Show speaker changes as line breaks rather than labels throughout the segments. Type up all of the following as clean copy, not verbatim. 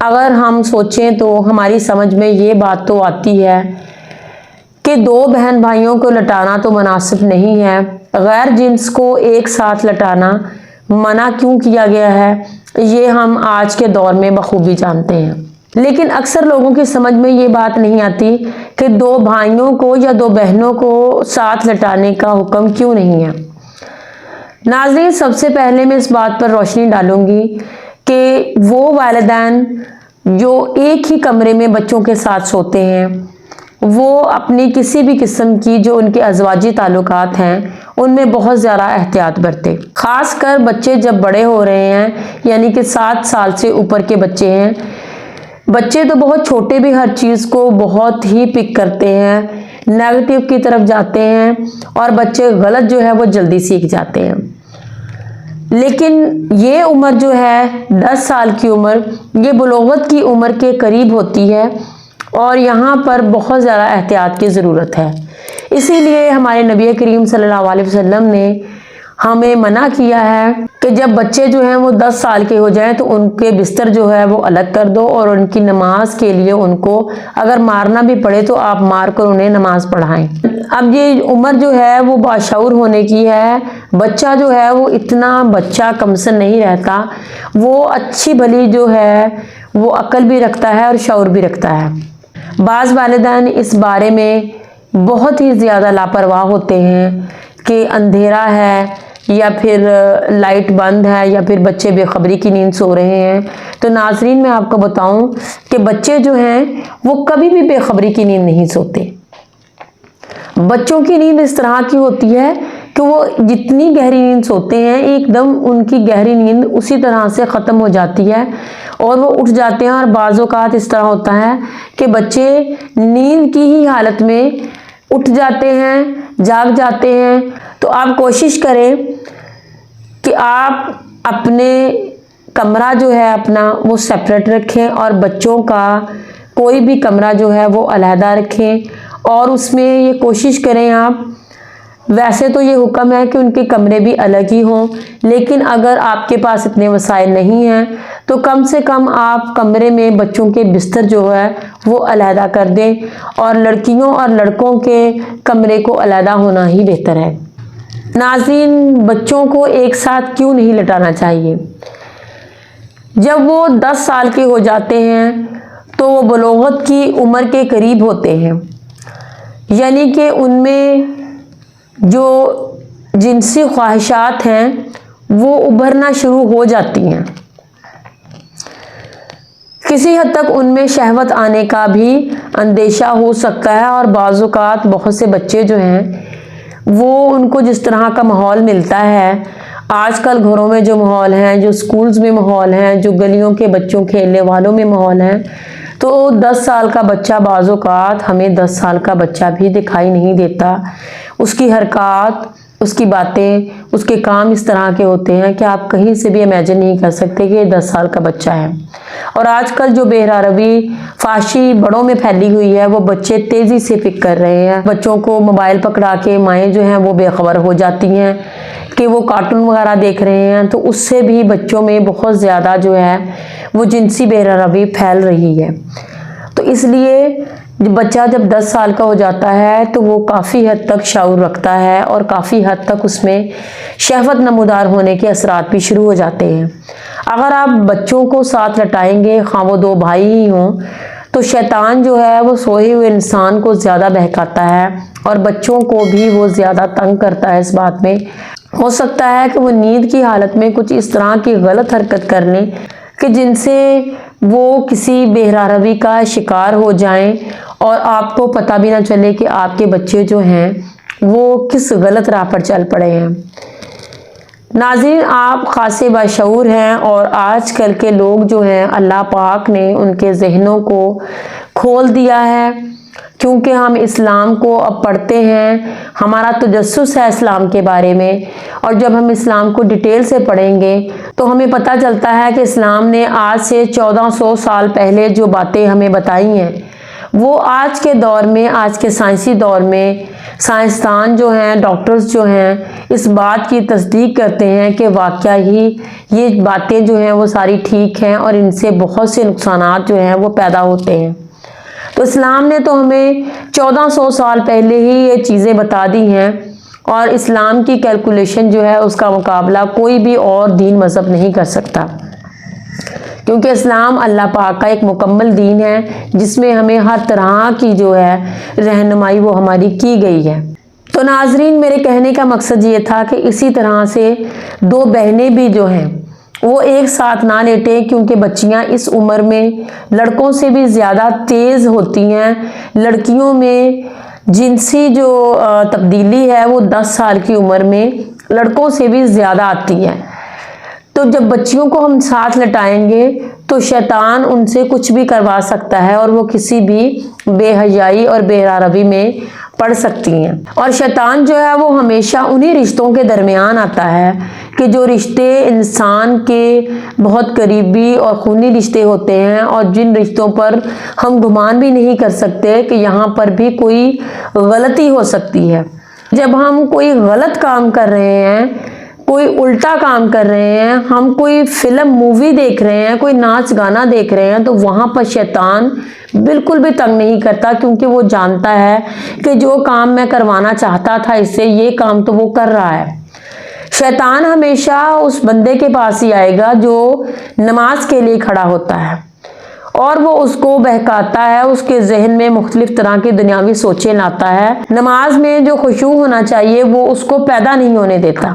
اگر ہم سوچیں تو ہماری سمجھ میں یہ بات تو آتی ہے کہ دو بہن بھائیوں کو لٹانا تو مناسب نہیں ہے، غیر جنس کو ایک ساتھ لٹانا منع کیوں کیا گیا ہے یہ ہم آج کے دور میں بخوبی جانتے ہیں، لیکن اکثر لوگوں کی سمجھ میں یہ بات نہیں آتی کہ دو بھائیوں کو یا دو بہنوں کو ساتھ لٹانے کا حکم کیوں نہیں ہے۔ ناظرین، سب سے پہلے میں اس بات پر روشنی ڈالوں گی کہ وہ والدین جو ایک ہی کمرے میں بچوں کے ساتھ سوتے ہیں وہ اپنی کسی بھی قسم کی جو ان کے ازواجی تعلقات ہیں ان میں بہت زیادہ احتیاط برتے، خاص کر بچے جب بڑے ہو رہے ہیں، یعنی کہ 7 سال سے اوپر کے بچے ہیں۔ بچے تو بہت چھوٹے بھی ہر چیز کو بہت ہی پک کرتے ہیں، نیگیٹو کی طرف جاتے ہیں، اور بچے غلط جو ہے وہ جلدی سیکھ جاتے ہیں۔ لیکن یہ عمر جو ہے 10 سال کی عمر، یہ بلوغت کی عمر کے قریب ہوتی ہے، اور یہاں پر بہت زیادہ احتیاط کی ضرورت ہے۔ اسی لیے ہمارے نبی کریم صلی اللہ علیہ وسلم نے ہمیں منع کیا ہے کہ جب بچے جو ہیں وہ 10 سال کے ہو جائیں تو ان کے بستر جو ہے وہ الگ کر دو، اور ان کی نماز کے لیے ان کو اگر مارنا بھی پڑے تو آپ مار کر انہیں نماز پڑھائیں۔ اب یہ عمر جو ہے وہ باشعور ہونے کی ہے، بچہ جو ہے وہ اتنا بچہ کمسن نہیں رہتا، وہ اچھی بھلی جو ہے وہ عقل بھی رکھتا ہے اور شعور بھی رکھتا ہے۔ بعض والدین اس بارے میں بہت ہی زیادہ لاپرواہ ہوتے ہیں کہ اندھیرا ہے یا پھر لائٹ بند ہے یا پھر بچے بے خبری کی نیند سو رہے ہیں۔ تو ناظرین، میں آپ کو بتاؤں کہ بچے جو ہیں وہ کبھی بھی بے خبری کی نیند نہیں سوتے۔ بچوں کی نیند اس طرح کی ہوتی ہے کہ وہ جتنی گہری نیند سوتے ہیں ایک دم ان کی گہری نیند اسی طرح سے ختم ہو جاتی ہے اور وہ اٹھ جاتے ہیں، اور بعض اوقات اس طرح ہوتا ہے کہ بچے نیند کی ہی حالت میں اٹھ جاتے ہیں، جاگ جاتے ہیں۔ تو آپ کوشش کریں کہ آپ اپنے کمرہ جو ہے اپنا وہ سیپریٹ رکھیں، اور بچوں کا کوئی بھی کمرہ جو ہے وہ علیحدہ رکھیں، اور اس میں یہ کوشش کریں آپ، ویسے تو یہ حکم ہے کہ ان کے کمرے بھی الگ ہی ہوں، لیکن اگر آپ کے پاس اتنے وسائل نہیں ہیں تو کم سے کم آپ کمرے میں بچوں کے بستر جو ہے وہ علیحدہ کر دیں، اور لڑکیوں اور لڑکوں کے کمرے کو علیحدہ ہونا ہی بہتر ہے۔ ناظرین، بچوں کو ایک ساتھ کیوں نہیں لٹانا چاہیے؟ جب وہ 10 سال کے ہو جاتے ہیں تو وہ بلوغت کی عمر کے قریب ہوتے ہیں، یعنی کہ ان میں جو جنسی خواہشات ہیں وہ ابھرنا شروع ہو جاتی ہیں، کسی حد تک ان میں شہوت آنے کا بھی اندیشہ ہو سکتا ہے، اور بعض اوقات بہت سے بچے جو ہیں وہ ان کو جس طرح کا ماحول ملتا ہے، آج کل گھروں میں جو ماحول ہیں، جو سکولز میں ماحول ہیں، جو گلیوں کے بچوں کھیلنے والوں میں ماحول ہیں، تو 10 سال کا بچہ بعض اوقات ہمیں 10 سال کا بچہ بھی دکھائی نہیں دیتا۔ اس کی حرکات، اس کی باتیں، اس کے کام اس طرح کے ہوتے ہیں کہ آپ کہیں سے بھی امیجن نہیں کر سکتے کہ یہ 10 سال کا بچہ ہے۔ اور آج کل جو بہرا روی فحاشی بڑوں میں پھیلی ہوئی ہے وہ بچے تیزی سے پک کر رہے ہیں۔ بچوں کو موبائل پکڑا کے مائیں جو ہیں وہ بے خبر ہو جاتی ہیں کہ وہ کارٹون وغیرہ دیکھ رہے ہیں، تو اس سے بھی بچوں میں بہت زیادہ جو ہے وہ جنسی بہرا روی پھیل رہی ہے۔ تو اس لیے بچہ جب 10 سال کا ہو جاتا ہے تو وہ کافی حد تک شعور رکھتا ہے، اور کافی حد تک اس میں شہوت نمودار ہونے کے اثرات بھی شروع ہو جاتے ہیں۔ اگر آپ بچوں کو ساتھ لٹائیں گے، خواہ وہ 2 بھائی ہی ہوں، تو شیطان جو ہے وہ سوئے ہوئے انسان کو زیادہ بہکاتا ہے، اور بچوں کو بھی وہ زیادہ تنگ کرتا ہے۔ اس بات میں ہو سکتا ہے کہ وہ نیند کی حالت میں کچھ اس طرح کی غلط حرکت کر لیں کہ جن سے وہ کسی بہرا روی کا شکار ہو جائیں، اور آپ کو پتہ بھی نہ چلے کہ آپ کے بچے جو ہیں وہ کس غلط راہ پر چل پڑے ہیں۔ ناظرین، آپ خاصے باشعور ہیں، اور آج کل کے لوگ جو ہیں اللہ پاک نے ان کے ذہنوں کو کھول دیا ہے، کیونکہ ہم اسلام کو اب پڑھتے ہیں، ہمارا تجسس ہے اسلام کے بارے میں، اور جب ہم اسلام کو ڈیٹیل سے پڑھیں گے تو ہمیں پتہ چلتا ہے کہ اسلام نے آج سے 1400 سال پہلے جو باتیں ہمیں بتائی ہیں وہ آج کے دور میں، آج کے سائنسی دور میں سائنسدان جو ہیں، ڈاکٹرز جو ہیں، اس بات کی تصدیق کرتے ہیں کہ واقعہ ہی یہ باتیں جو ہیں وہ ساری ٹھیک ہیں اور ان سے بہت سے نقصانات جو ہیں وہ پیدا ہوتے ہیں۔ تو اسلام نے تو ہمیں 1400 سال پہلے ہی یہ چیزیں بتا دی ہیں، اور اسلام کی کیلکولیشن جو ہے اس کا مقابلہ کوئی بھی اور دین مذہب نہیں کر سکتا، کیونکہ اسلام اللہ پاک کا ایک مکمل دین ہے جس میں ہمیں ہر طرح کی جو ہے رہنمائی وہ ہماری کی گئی ہے۔ تو ناظرین، میرے کہنے کا مقصد یہ تھا کہ اسی طرح سے دو بہنیں بھی جو ہیں وہ ایک ساتھ نہ لیٹیں، کیونکہ بچیاں اس عمر میں لڑکوں سے بھی زیادہ تیز ہوتی ہیں۔ لڑکیوں میں جنسی جو تبدیلی ہے وہ 10 سال کی عمر میں لڑکوں سے بھی زیادہ آتی ہے۔ تو جب بچیوں کو ہم ساتھ لٹائیں گے تو شیطان ان سے کچھ بھی کروا سکتا ہے، اور وہ کسی بھی بے حیائی اور بے روی میں پڑ سکتی ہیں۔ اور شیطان جو ہے وہ ہمیشہ انہی رشتوں کے درمیان آتا ہے کہ جو رشتے انسان کے بہت قریبی اور خونی رشتے ہوتے ہیں، اور جن رشتوں پر ہم گمان بھی نہیں کر سکتے کہ یہاں پر بھی کوئی غلطی ہو سکتی ہے۔ جب ہم کوئی غلط کام کر رہے ہیں، کوئی الٹا کام کر رہے ہیں، ہم کوئی فلم مووی دیکھ رہے ہیں، کوئی ناچ گانا دیکھ رہے ہیں، تو وہاں پر شیطان بالکل بھی تنگ نہیں کرتا، کیونکہ وہ جانتا ہے کہ جو کام میں کروانا چاہتا تھا اس سے، یہ کام تو وہ کر رہا ہے۔ شیطان ہمیشہ اس بندے کے پاس ہی آئے گا جو نماز کے لیے کھڑا ہوتا ہے، اور وہ اس کو بہکاتا ہے، اس کے ذہن میں مختلف طرح کی دنیاوی سوچیں لاتا ہے۔ نماز میں جو خشوع ہونا چاہیے وہ اس کو پیدا نہیں ہونے دیتا،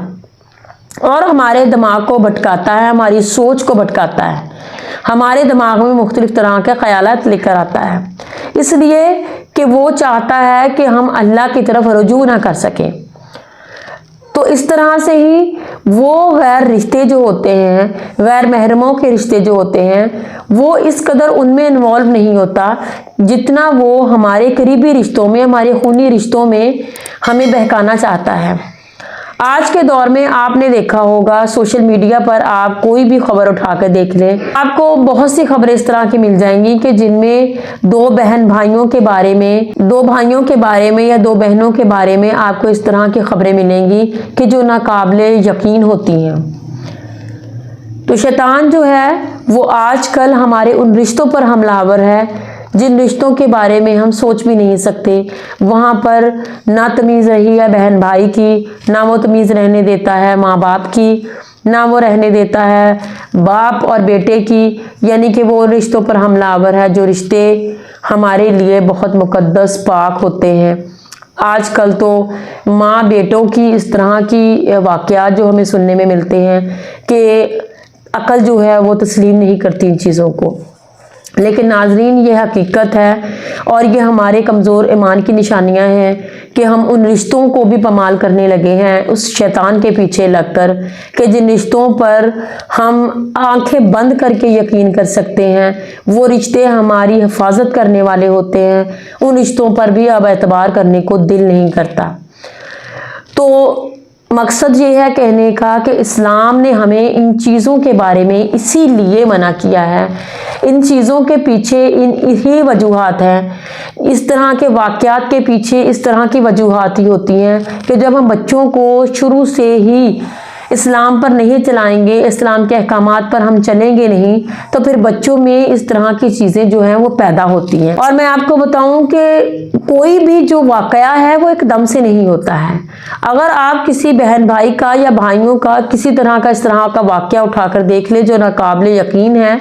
اور ہمارے دماغ کو بھٹکاتا ہے، ہماری سوچ کو بھٹکاتا ہے، ہمارے دماغ میں مختلف طرح کے خیالات لے کر آتا ہے، اس لیے کہ وہ چاہتا ہے کہ ہم اللہ کی طرف رجوع نہ کر سکیں۔ تو اس طرح سے ہی وہ غیر رشتے جو ہوتے ہیں، غیر محرموں کے رشتے جو ہوتے ہیں، وہ اس قدر ان میں انوالو نہیں ہوتا جتنا وہ ہمارے قریبی رشتوں میں، ہمارے خونی رشتوں میں ہمیں بہکانا چاہتا ہے۔ آج کے دور میں آپ نے دیکھا ہوگا سوشل میڈیا پر، آپ کوئی بھی خبر اٹھا کر دیکھ لیں، آپ کو بہت سی خبریں اس طرح کی مل جائیں گی کہ جن میں دو بھائیوں کے بارے میں یا دو بہنوں کے بارے میں آپ کو اس طرح کی خبریں ملیں گی کہ جو ناقابل یقین ہوتی ہیں۔ تو شیطان جو ہے وہ آج کل ہمارے ان رشتوں پر حملہ آور ہے جن رشتوں کے بارے میں ہم سوچ بھی نہیں سکتے۔ وہاں پر نہ تمیز رہی ہے بہن بھائی کی، نہ وہ تمیز رہنے دیتا ہے ماں باپ کی، نہ وہ رہنے دیتا ہے باپ اور بیٹے کی، یعنی کہ وہ رشتوں پر حملہ آور ہے جو رشتے ہمارے لیے بہت مقدس پاک ہوتے ہیں۔ آج کل تو ماں بیٹوں کی اس طرح کی واقعات جو ہمیں سننے میں ملتے ہیں کہ عقل جو ہے وہ تسلیم نہیں کرتی ان چیزوں کو، لیکن ناظرین یہ حقیقت ہے، اور یہ ہمارے کمزور ایمان کی نشانیاں ہیں کہ ہم ان رشتوں کو بھی پامال کرنے لگے ہیں اس شیطان کے پیچھے لگ کر، کہ جن رشتوں پر ہم آنکھیں بند کر کے یقین کر سکتے ہیں، وہ رشتے ہماری حفاظت کرنے والے ہوتے ہیں، ان رشتوں پر بھی اب اعتبار کرنے کو دل نہیں کرتا۔ تو مقصد یہ ہے کہنے کا کہ اسلام نے ہمیں ان چیزوں کے بارے میں اسی لیے منع کیا ہے، ان چیزوں کے پیچھے ہی وجوہات ہیں، اس طرح کے واقعات کے پیچھے اس طرح کی وجوہات ہی ہوتی ہیں کہ جب ہم بچوں کو شروع سے ہی اسلام پر نہیں چلائیں گے، اسلام کے احکامات پر ہم چلیں گے نہیں، تو پھر بچوں میں اس طرح کی چیزیں جو ہیں وہ پیدا ہوتی ہیں۔ اور میں آپ کو بتاؤں کہ کوئی بھی جو واقعہ ہے وہ ایک دم سے نہیں ہوتا ہے۔ اگر آپ کسی بہن بھائی کا یا بھائیوں کا کسی طرح کا اس طرح کا واقعہ اٹھا کر دیکھ لیں جو ناقابل یقین ہے،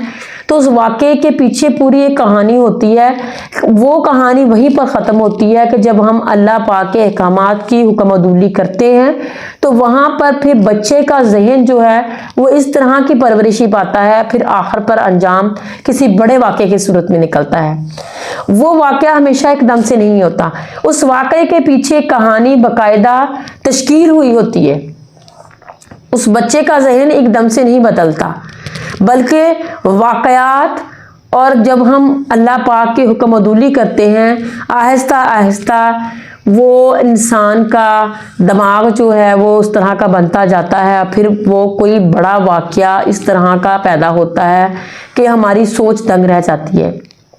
تو اس واقعے کے پیچھے پوری ایک کہانی ہوتی ہے۔ وہ کہانی وہیں پر ختم ہوتی ہے کہ جب ہم اللہ پاک کے احکامات کی حکم عدولی کرتے ہیں تو وہاں پر پھر بچے کا ذہن جو ہے وہ اس طرح کی پرورشی پاتا ہے، پھر آخر پر انجام کسی بڑے واقعے کی صورت میں نکلتا ہے۔ وہ واقعہ ہمیشہ ایک دم سے نہیں ہوتا، اس واقعے کے پیچھے کہانی باقاعدہ تشکیل ہوئی ہوتی ہے۔ اس بچے کا ذہن ایک دم سے نہیں بدلتا، بلکہ واقعات، اور جب ہم اللہ پاک کی حکم عدولی کرتے ہیں آہستہ آہستہ وہ انسان کا دماغ جو ہے وہ اس طرح کا بنتا جاتا ہے، پھر وہ کوئی بڑا واقعہ اس طرح کا پیدا ہوتا ہے کہ ہماری سوچ دنگ رہ جاتی ہے۔